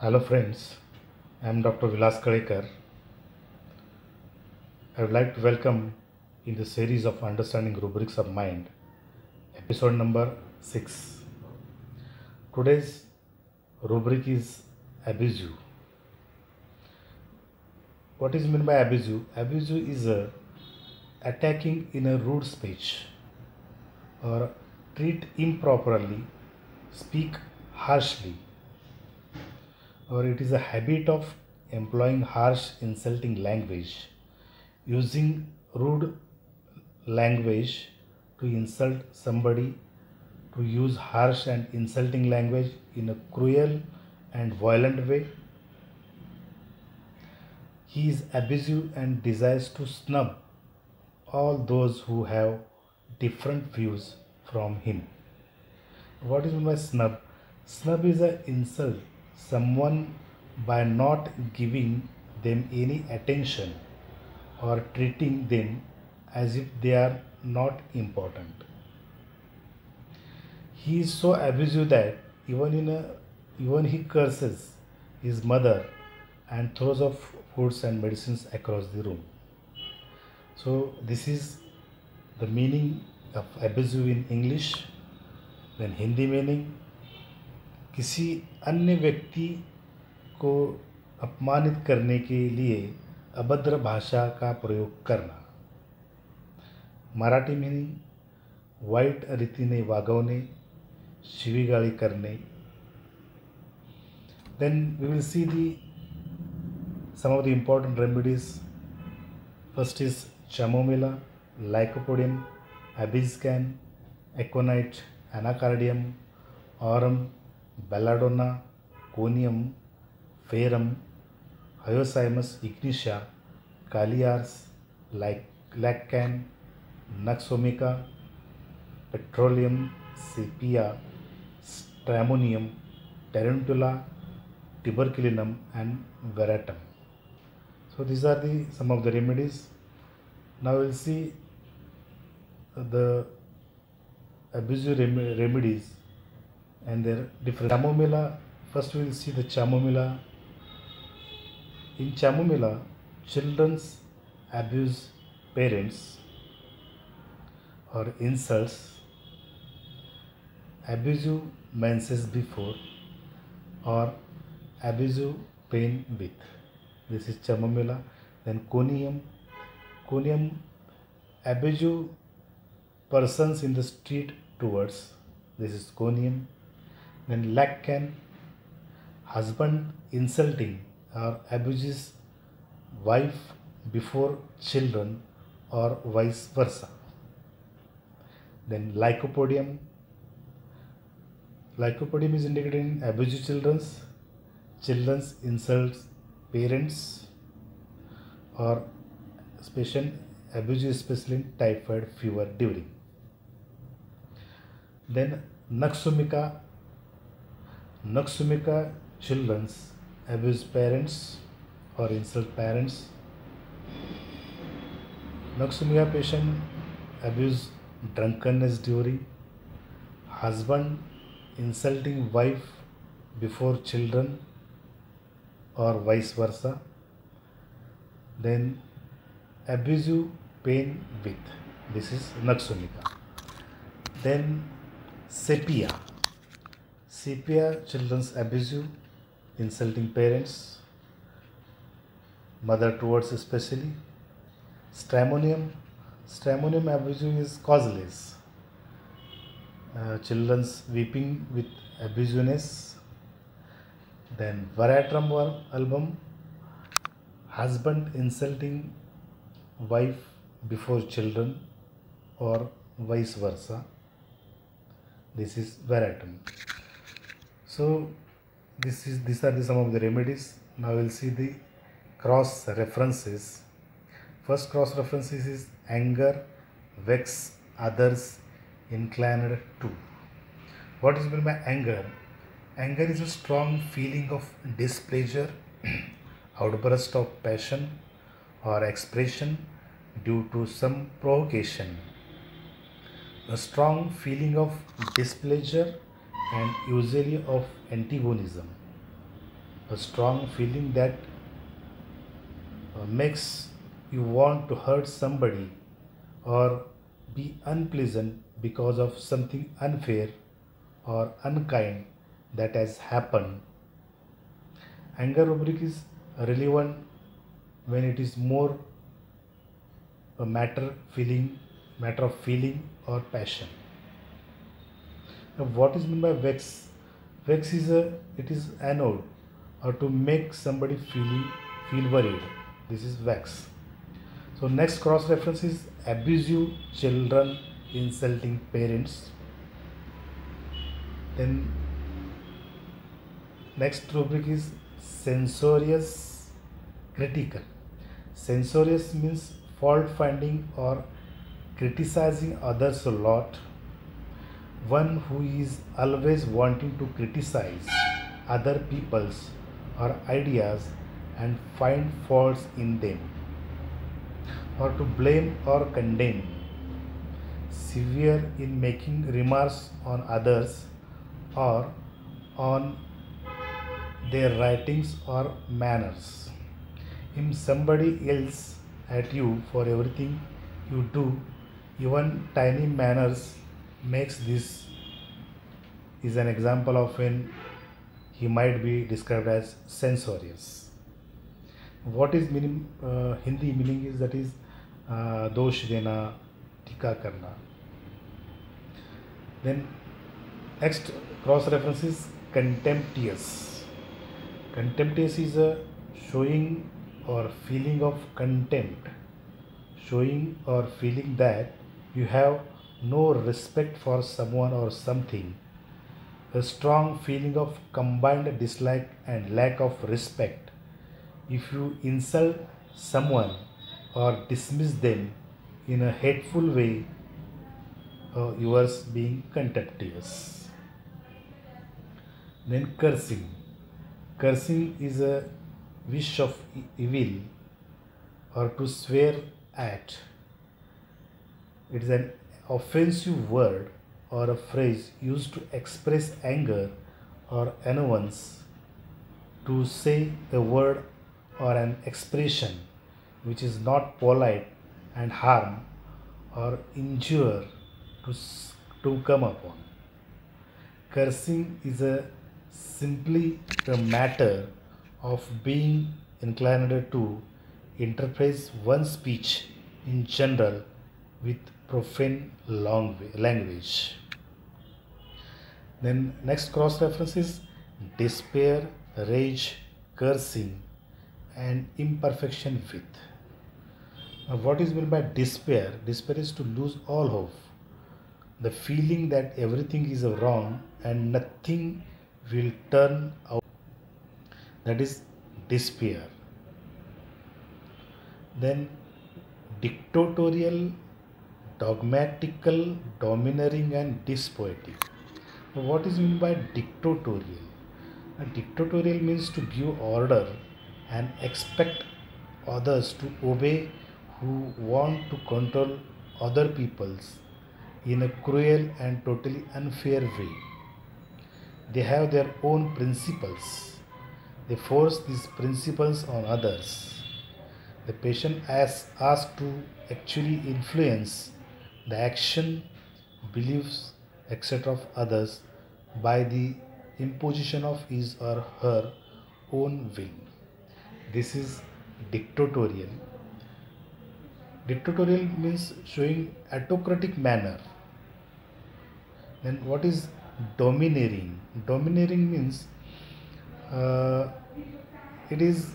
Hello friends, I am Dr. Vilas Kalekar. I would like to welcome in the series of Understanding Rubrics of Mind, episode number 6. Today's rubric is abuse. What is meant by abuse? Abuse is attacking in a rude speech or treat improperly, speak harshly, or it is a habit of employing harsh, insulting language, using rude language to insult somebody, to use harsh and insulting language in a cruel and violent way. He is abusive and desires to snub all those who have different views from him. What is meant by snub? Snub is an insult someone by not giving them any attention or treating them as if they are not important. He is so abusive that even he curses his mother and throws off foods and medicines across the room. So this is the meaning of abusive in English. Then Hindi meaning किसी अन्य व्यक्ति को अपमानित करने के लिए अभद्र भाषा का प्रयोग करना. मराठी मीनिंग वाईट रीतीने वागवणे, शिवीगाळी करणे. Then we will see some of the important remedies. First is chamomilla, lycopodium, abiscan, aconite, anacardium, aurum, belladonna, conium, ferrum, hyoscyamus ignitia, calliars, laccan, nux vomica, petroleum, sepia, stramonium, tarantula, tuberculinum and veratum. So these are some of the remedies. Now we'll see the abusive remedies and their different. Chamomilla. First we will see the chamomilla. In chamomilla, children's abuse parents or insults, abusive menses before, or abusive pain with. This is chamomilla. Then conium. Conium, abusive persons in the street towards. This is conium. Then laccan, husband insulting or abuses wife before children or vice versa. Then lycopodium. Lycopodium is indicated in abusive children's insults parents or special abuse, especially in typhoid fever during. Then nux vomica. Nux vomica, children's abuse parents or insult parents. Nux vomica patient abuse drunkenness during. Husband insulting wife before children or vice versa. Then abusive pain with. This is nux vomica. Then sepia. Sepia, children's abusive, insulting parents, mother towards especially. Stramonium. Stramonium abusive is causeless. Children's weeping with abusiveness. Then veratrum album, husband insulting wife before children or vice versa. This is veratrum. So these are some of the remedies. Now we'll see the cross references. First cross references is anger, vex others, inclined to. What is meant by anger? Anger is a strong feeling of displeasure, outburst of passion or expression due to some provocation. A strong feeling of displeasure and usually of antagonism. a strong feeling that makes you want to hurt somebody or be unpleasant because of something unfair or unkind that has happened. Anger rubric is relevant when it is more a matter of feeling or passion. Now, what is meant by vex? Vex is it is annoyed or to make somebody feel worried. This is vex. So next cross reference is abusive children insulting parents. Then next rubric is censorious critical. Censorious means fault finding or criticizing others a lot. One who is always wanting to criticize other people's or ideas and find faults in them, or to blame or condemn. Severe in making remarks on others or on their writings or manners. If somebody else at you for everything you do, even tiny manners makes this is an example of when he might be described as censorious. What is meaning Hindi meaning is that is दोष देना टीका करना. Then next cross reference is contemptuous. Contemptuous is a showing or feeling of contempt, showing or feeling that you have no respect for someone or something, a strong feeling of combined dislike and lack of respect. If you insult someone or dismiss them in a hateful way, yours being contemptuous. Then cursing. Cursing is a wish of evil or to swear at. It is an offensive word or a phrase used to express anger or annoyance, to say a word or an expression which is not polite and harm or injure to come upon. Cursing is simply a matter of being inclined to interpret one's speech in general with profane language. Then next cross reference is despair, rage, cursing, and imperfection with. Now, what is meant by despair? Despair is to lose all hope. The feeling that everything is wrong and nothing will turn out. That is despair. Then dictatorial, dogmatical, domineering, and despotic. Now, what is meant by dictatorial? Dictatorial means to give order and expect others to obey, who want to control other peoples in a cruel and totally unfair way. They have their own principles. They force these principles on others. The patient is asked to actually influence the action, beliefs, etc. of others by the imposition of his or her own will. This is dictatorial. Dictatorial means showing autocratic manner. Then what is domineering? Domineering means it is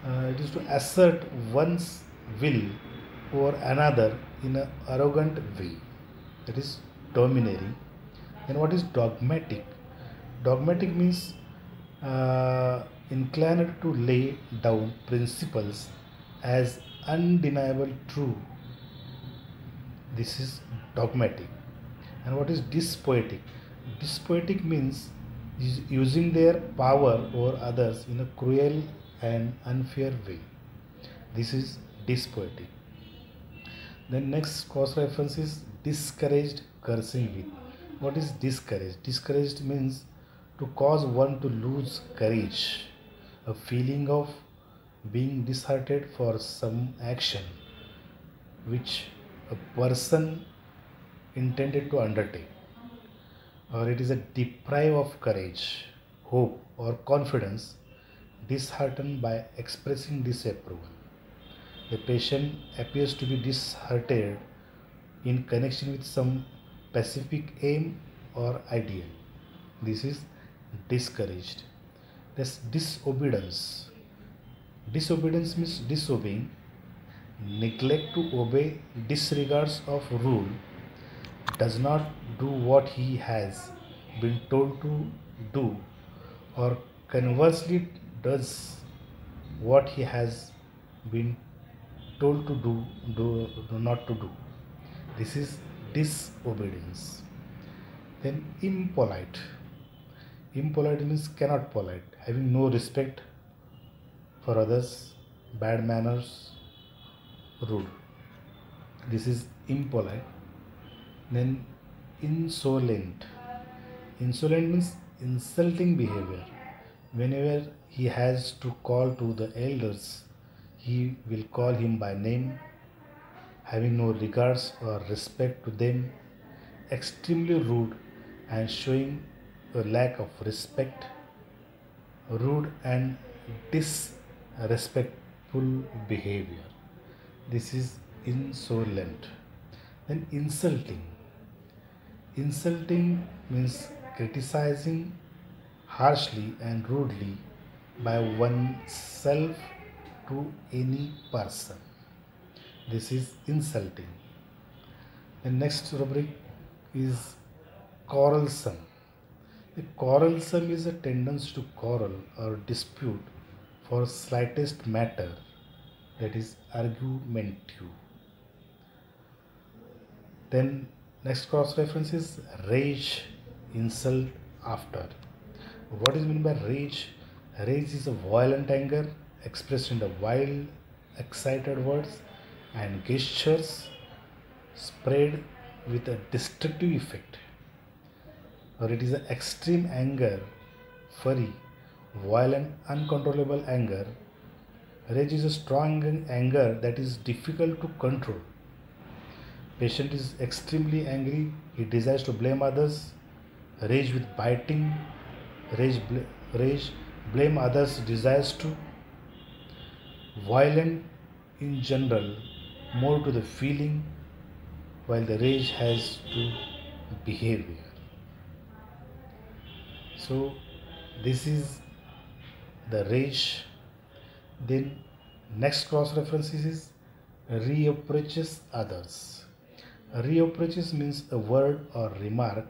to assert one's will over another in an arrogant way. That is domineering. Then what is dogmatic? Dogmatic means inclined to lay down principles as undeniable true. This is dogmatic. And what is despotic? Despotic means using their power over others in a cruel and unfair way. This is despotic. Then next cross reference is discouraged, cursing with. What is discouraged? Discouraged means to cause one to lose courage, a feeling of being disheartened for some action which a person intended to undertake, or it is a deprive of courage, hope, or confidence, disheartened by expressing disapproval. The patient appears to be disheartened in connection with some specific aim or ideal. This is discouraged. This disobedience. Disobedience means disobeying, neglect to obey, disregards of rule, does not do what he has been told to do, or conversely does what he has been told to do not to do. This is disobedience. Then impolite. Impolite means cannot polite, having no respect for others, bad manners, rude. This is impolite. Then insolent. Insolent means insulting behavior. Whenever he has to call to the elders, he will call him by name, having no regards or respect to them, extremely rude and showing a lack of respect, rude and disrespectful behavior. This is insolent. Then insulting. Insulting means criticizing harshly and rudely by oneself to any person. This is insulting. The next rubric is quarrelsome. A quarrelsome is a tendency to quarrel or dispute for slightest matter, that is argumentative. Then next cross reference is rage, insult, after. What is meant by rage? Rage is a violent anger expressed in the wild, excited words and gestures spread with a destructive effect. Or it is an extreme anger, fury, violent, uncontrollable anger. Rage is a strong anger that is difficult to control. Patient is extremely angry, he desires to blame others, rage with biting, rage blame others, desires to, violent in general, more to the feeling, while the rage has to behavior. So this is the rage. Then next cross references is reproaches others. Reproaches means a word or remark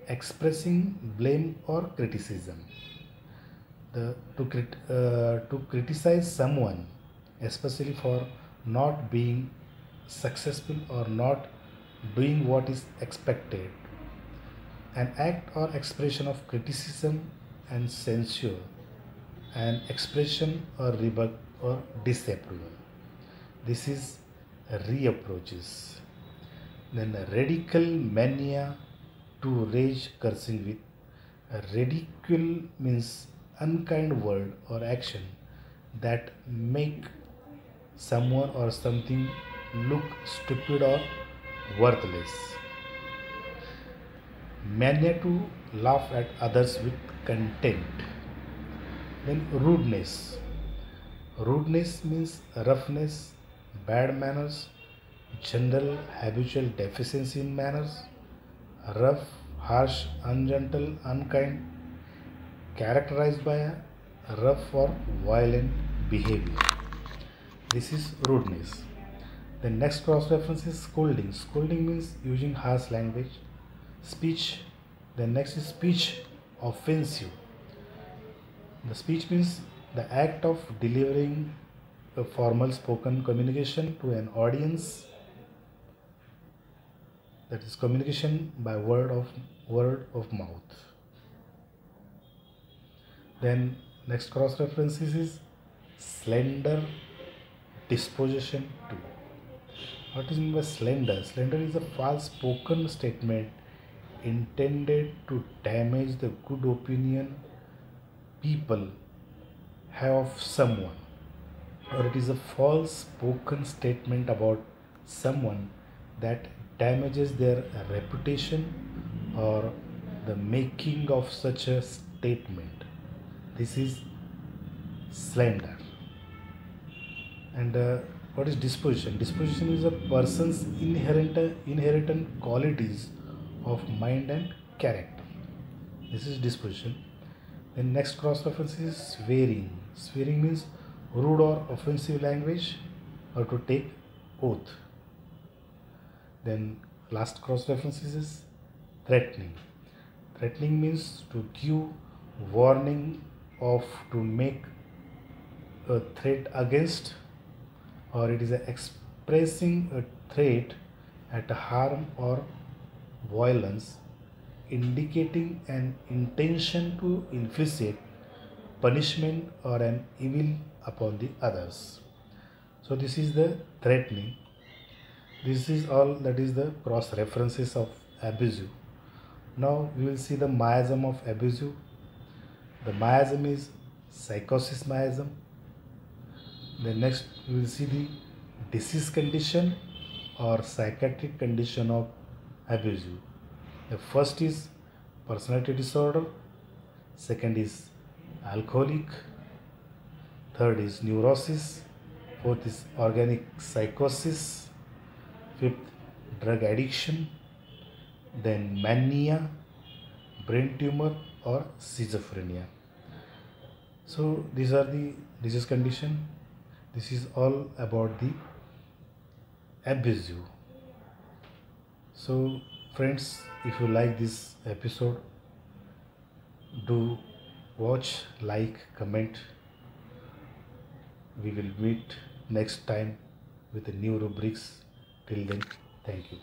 expressing blame or criticism. To criticize someone, especially for not being successful or not doing what is expected, an act or expression of criticism and censure, an expression or rebuke or disapproval. This is reproaches. Then radical mania, to rage cursing with. Ridicule means unkind word or action that make someone or something look stupid or worthless. Mania, to laugh at others with contempt. Then rudeness. Rudeness means roughness, bad manners, general habitual deficiency in manners, rough, harsh, ungentle, unkind, characterized by a rough or violent behavior. This is rudeness. The next cross reference is scolding. Scolding means using harsh language. Speech. The next is speech offensive. The speech means the act of delivering a formal spoken communication to an audience, that is communication by word of mouth. Then next cross references is slender disposition to. What is meant by slender? Slender is a false spoken statement intended to damage the good opinion people have of someone, or it is a false spoken statement about someone that damages their reputation, or the making of such a statement. This is slander. And what is disposition? Disposition is a person's inherent qualities of mind and character. This is disposition. Then next cross reference is swearing. Swearing means rude or offensive language, or to take oath. Then last cross reference is threatening. Threatening means to give warning of, to make a threat against, or it is expressing a threat at harm or violence, indicating an intention to inflict punishment or an evil upon the others. So this is the threatening. This is all that is the cross references of abusive. Now we will see the miasm of abusive. The miasm is psychosis miasm. Then next we will see the disease condition or psychiatric condition of abusive. The first is personality disorder, second is alcoholic, third is neurosis, fourth is organic psychosis, fifth drug addiction, then mania, brain tumor or schizophrenia. So these are the disease condition. This is all about the abusive. So friends, if you like this episode, do watch, like, comment. We will meet next time with the new rubrics. Till then, thank you.